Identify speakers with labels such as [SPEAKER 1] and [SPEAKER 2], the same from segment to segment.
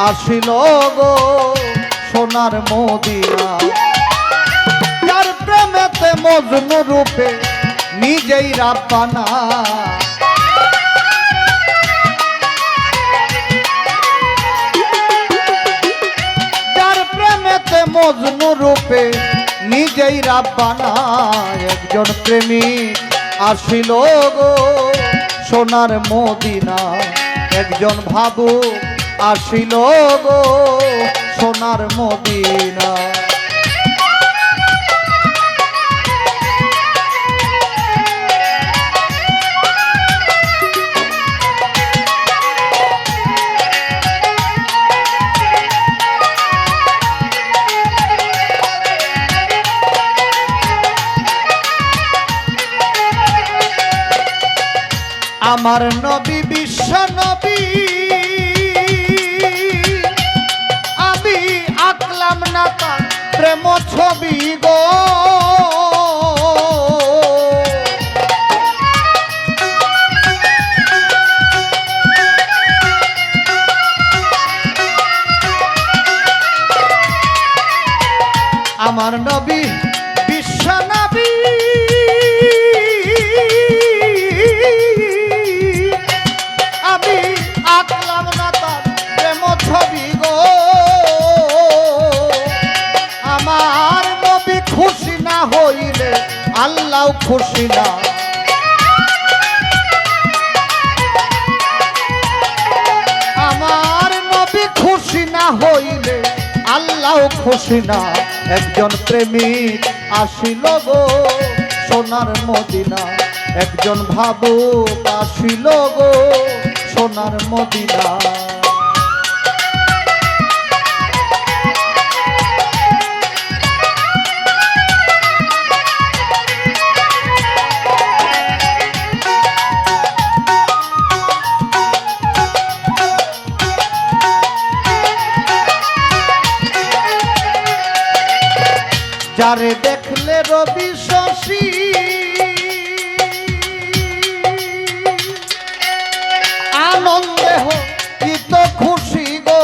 [SPEAKER 1] আসিল গো সোনার মদিনা। যার প্রেমেতে মজনু রূপে নিজেই রাব্বানা, যার প্রেমেতে মজনু রূপে নিজেই রাব্বানা। একজন প্রেমিক আসিল গো সোনার মদিনা, একজন ভাবুক আসিল গো সোনার মদিনা। আমার নবী বিশ্ব নবী, আমি আঁকলাম না তার প্রেম ছবি গো। আমার নবী বিশ্ব নবী, আমি আঁকলাম না তার প্রেম ছবি গো। আমার নবী খুশি না হইলে আল্লাহ খুশি না, আমার নবী খুশি না হইলে আল্লাহ খুশি না। একজন প্রেমিক আসিল গো সোনার মদিনা, একজন ভাবুক আসিল গো সোনার মদিনা। যারে দেখলে রবি শশী আনন্দে হইত খুশি গো।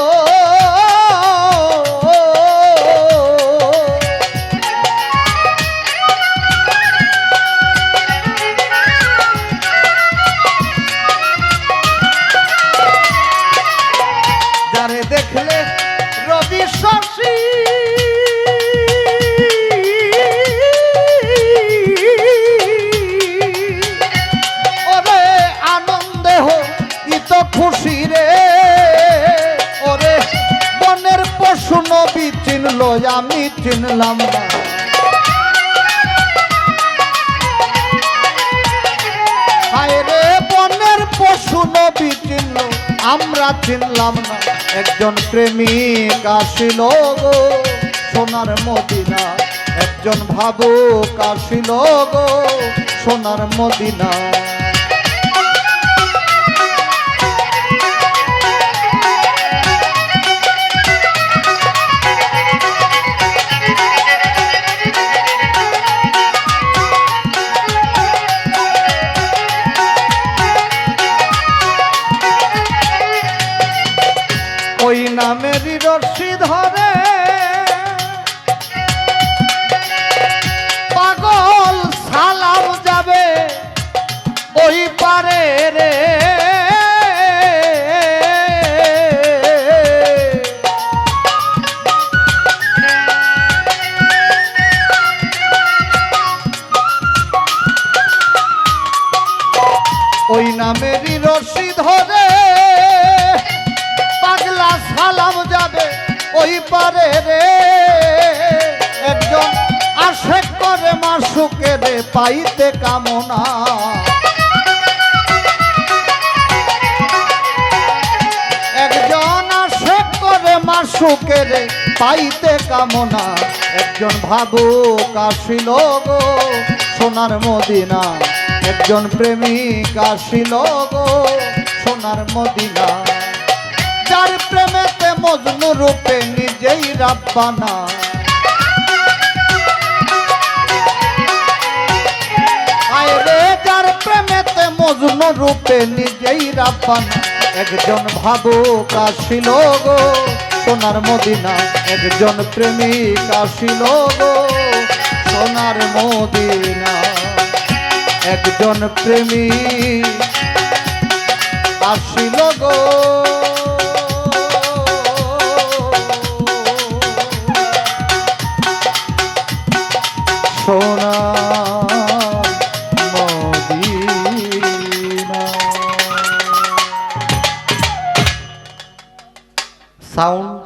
[SPEAKER 1] যারে দেখলে রবি শশী খুশি রে, ওরে বনের পশু নবী চিনল আমি চিনলাম না। হায় রে বনের পশু নবী চিনল আমরা চিনলাম না। একজন প্রেমিক আসিল গো সোনার মদিনা, একজন ভাবুক আসিল গো সোনার মদিনা। ওই নামেরই রশি ধরে পাগল সালাম যাবে ওই পারে রে। ওই নামেরই রশি ধরে পাগলা সালাম যাবে ওই পারে রে। একজন আশেক করে মাসুকে রে পাইতে কামনা, একজন আশেক করে মাসুকে রে পাইতে কামনা। একজন ভাবুক আসিল গো সোনার মদিনা, একজন প্রেমিক আসিল গো সোনার মদিনা। যার প্রেমেতে মজনু রূপে নিজেই রাব্বানা, আয় রে যার প্রেমেতে মজনু রূপে নিজেই রাব্বানা। একজন ভাবুক আসিল গো সোনার মদিনা, একজন প্রেমিক আসিল গো সোনার মদিনা, একজন প্রেমিক আসিল গো সোনার মদিনা। সাউন্ড